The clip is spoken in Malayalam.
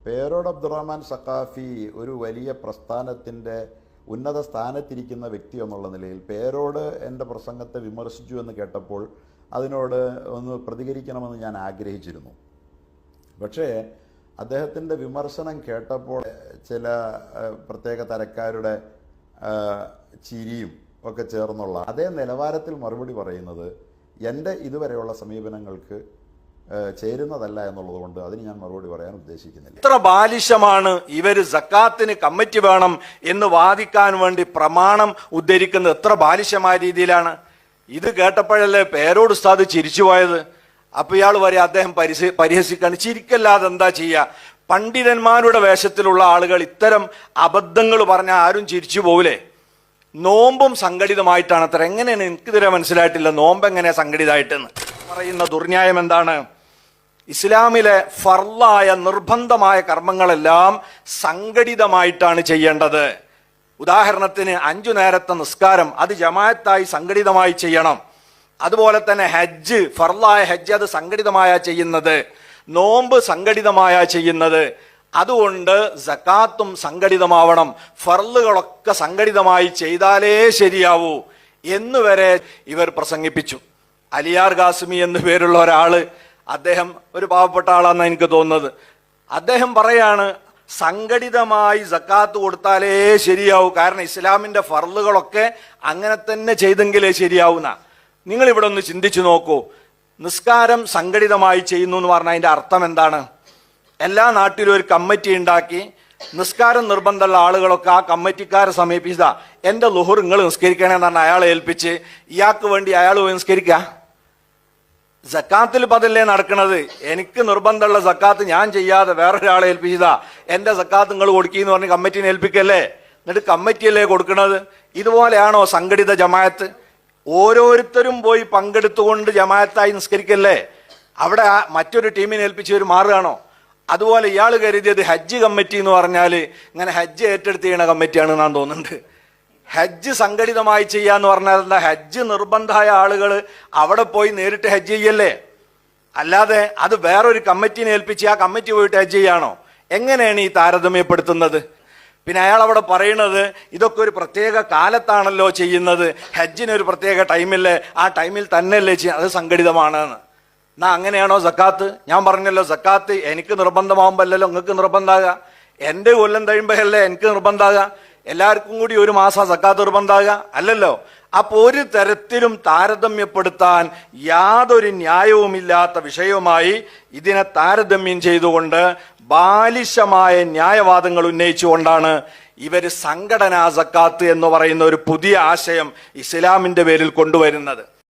പേരോട് അബ്ദുറഹ്മാൻ സഖാഫി ഒരു വലിയ പ്രസ്ഥാനത്തിൻ്റെ ഉന്നത സ്ഥാനത്തിരിക്കുന്ന വ്യക്തി എന്നുള്ള നിലയിൽ പേരോട് എൻ്റെ പ്രസംഗത്തെ വിമർശിച്ചു എന്ന് കേട്ടപ്പോൾ അതിനോട് ഒന്ന് പ്രതികരിക്കണമെന്ന് ഞാൻ ആഗ്രഹിച്ചിരുന്നു. പക്ഷേ അദ്ദേഹത്തിൻ്റെ വിമർശനം കേട്ടപ്പോൾ ചില പ്രത്യേക തരക്കാരുടെ ചിരിയും ഒക്കെ ചേർന്നുള്ള അതേ നിലവാരത്തിൽ മറുപടി പറയുന്നത് എൻ്റെ ഇതുവരെയുള്ള സമീപനങ്ങൾക്ക് ചേരുന്നതല്ല എന്നുള്ളത് കൊണ്ട് അതിന് ഞാൻ മറുപടി പറയാൻ ഉദ്ദേശിക്കുന്നില്ല. എത്ര ബാലിശമാണ് ഇവര് സക്കാത്തിന് കമ്മിറ്റി വേണം എന്ന് വാദിക്കാൻ വേണ്ടി പ്രമാണം ഉദ്ധരിക്കുന്നത്, എത്ര ബാലിശമായ രീതിയിലാണ്. ഇത് കേട്ടപ്പോഴല്ലേ പേരോട് ഉസ്താദ് ചിരിച്ചുപോയത്. അപ്പൊ ഇയാൾ വരെ അദ്ദേഹം പരിഹസിക്കാണ്. ചിരിക്കല്ലാതെ എന്താ ചെയ്യുക? പണ്ഡിതന്മാരുടെ വേഷത്തിലുള്ള ആളുകൾ ഇത്തരം അബദ്ധങ്ങൾ പറഞ്ഞാൽ ആരും ചിരിച്ചു പോവില്ലേ? നോമ്പും സംഘടിതമായിട്ടാണ് അത്ര. എങ്ങനെയാണ് എനിക്കിതുവരെ മനസ്സിലായിട്ടില്ല നോമ്പ് എങ്ങനെയാ സംഘടിതമായിട്ടെന്ന് പറയുന്ന ദുർന്യായം എന്താണ്? ഇസ്ലാമിലെ ഫർളായ നിർബന്ധമായ കർമ്മങ്ങളെല്ലാം സംഘടിതമായിട്ടാണ് ചെയ്യേണ്ടത്. ഉദാഹരണത്തിന് 5 നേരത്തെ നിസ്കാരം അത് ജമാഅത്തായി സംഘടിതമായി ചെയ്യണം. അതുപോലെ തന്നെ ഹജ്ജ്, ഫർളായ ഹജ്ജ് അത് സംഘടിതമായ ചെയ്യുന്നത്, നോമ്പ് സംഘടിതമായ ചെയ്യുന്നത്. അതുകൊണ്ട് സക്കാത്തും സംഘടിതമാവണം, ഫർളുകളൊക്കെ സംഘടിതമായി ചെയ്താലേ ശരിയാവൂ എന്നുവരെ ഇവർ പ്രസംഗിപ്പിച്ചു. അലിയാർ ഖാസിമി എന്നു പേരുള്ള ഒരാള്, അദ്ദേഹം ഒരു പാവപ്പെട്ട ആളാണെന്ന് എനിക്ക് തോന്നുന്നത്, അദ്ദേഹം പറയാണ് സംഘടിതമായി സക്കാത്ത് കൊടുത്താലേ ശരിയാവൂ, കാരണം ഇസ്ലാമിന്റെ ഫർളുകളൊക്കെ അങ്ങനെ തന്നെ ചെയ്തെങ്കിലേ ശരിയാവുന്ന. നിങ്ങൾ ഇവിടെ ഒന്ന് ചിന്തിച്ചു നോക്കൂ. നിസ്കാരം സംഘടിതമായി ചെയ്യുന്നു എന്ന് പറഞ്ഞാൽ അതിന്റെ അർത്ഥം എന്താണ്? എല്ലാ നാട്ടിലും ഒരു കമ്മിറ്റി ഉണ്ടാക്കി നിസ്കാരം നിർബന്ധമുള്ള ആളുകളൊക്കെ ആ കമ്മിറ്റിക്കാരെ സമീപിച്ചതാ, എൻ്റെ ലുഹുർ നിങ്ങൾ നിസ്കരിക്കണമെന്ന് പറഞ്ഞാൽ അയാളെ ഏൽപ്പിച്ച് ഇയാൾക്ക് വേണ്ടി അയാൾ പോയി നിസ്കരിക്കുക. സക്കാത്തിൽ പതല്ലേ നടക്കുന്നത്? എനിക്ക് നിർബന്ധമുള്ള സക്കാത്ത് ഞാൻ ചെയ്യാതെ വേറൊരാളെ ഏൽപ്പിച്ചതാ, എൻ്റെ സക്കാത്ത് നിങ്ങൾ കൊടുക്കിന്ന് പറഞ്ഞ് കമ്മിറ്റിനെ ഏൽപ്പിക്കല്ലേ? എന്നിട്ട് കമ്മിറ്റിയല്ലേ കൊടുക്കുന്നത്? ഇതുപോലെയാണോ സംഘടിത ജമാഅത്ത്? ഓരോരുത്തരും പോയി പങ്കെടുത്തുകൊണ്ട് ജമാഅത്തായി നിസ്കരിക്കല്ലേ? അവിടെ മറ്റൊരു ടീമിനെ ഏൽപ്പിച്ച് ഒരു മാറുകയാണോ? അതുപോലെ ഇയാൾ കരുതിയത് ഹജ്ജ് കമ്മിറ്റി എന്ന് പറഞ്ഞാൽ ഇങ്ങനെ ഹജ്ജ് ഏറ്റെടുത്ത് ചെയ്യണ കമ്മിറ്റിയാണ് ഞാൻ തോന്നുന്നുണ്ട്. ഹജ്ജ് സംഘടിതമായി ചെയ്യാന്ന് പറഞ്ഞാൽ എന്താ? ഹജ്ജ് നിർബന്ധമായ ആളുകൾ അവിടെ പോയി നേരിട്ട് ഹജ്ജ് ചെയ്യല്ലേ, അല്ലാതെ അത് വേറൊരു കമ്മിറ്റിനെ ഏൽപ്പിച്ച് ആ കമ്മിറ്റി പോയിട്ട് ഹജ്ജ് ചെയ്യാണോ? എങ്ങനെയാണ് ഈ താരതമ്യപ്പെടുത്തുന്നത്? പിന്നെ അയാൾ അവിടെ പറയുന്നത് ഇതൊക്കെ ഒരു പ്രത്യേക കാലത്താണല്ലോ ചെയ്യുന്നത്, ഹജ്ജിനൊരു പ്രത്യേക ടൈമില്ലേ, ആ ടൈമിൽ തന്നെയല്ലേ ചെയ്യുക, അത് സംഘടിതമാണെന്ന്. എന്നാ അങ്ങനെയാണോ സക്കാത്ത്? ഞാൻ പറഞ്ഞല്ലോ സക്കാത്ത് എനിക്ക് നിർബന്ധമാകുമ്പോഴല്ലോ നിങ്ങൾക്ക് നിർബന്ധമാകുക, എൻ്റെ കൊല്ലം കഴിയുമ്പോഴല്ലേ എനിക്ക് നിർബന്ധമാകുക, എല്ലാവർക്കും കൂടി ഒരു മാസം സക്കാത്ത് നിർബന്ധമാകുക അല്ലല്ലോ. അപ്പൊ ഒരു തരത്തിലും താരതമ്യപ്പെടുത്താൻ യാതൊരു ന്യായവുമില്ലാത്ത വിഷയവുമായി ഇതിനെ താരതമ്യം ചെയ്തുകൊണ്ട് ബാലിശമായ ന്യായവാദങ്ങൾ ഉന്നയിച്ചുകൊണ്ടാണ് ഇവര് സംഘടനാ സക്കാത്ത് എന്ന് പറയുന്ന ഒരു പുതിയ ആശയം ഇസ്ലാമിന്റെ പേരിൽ കൊണ്ടുവരുന്നത്.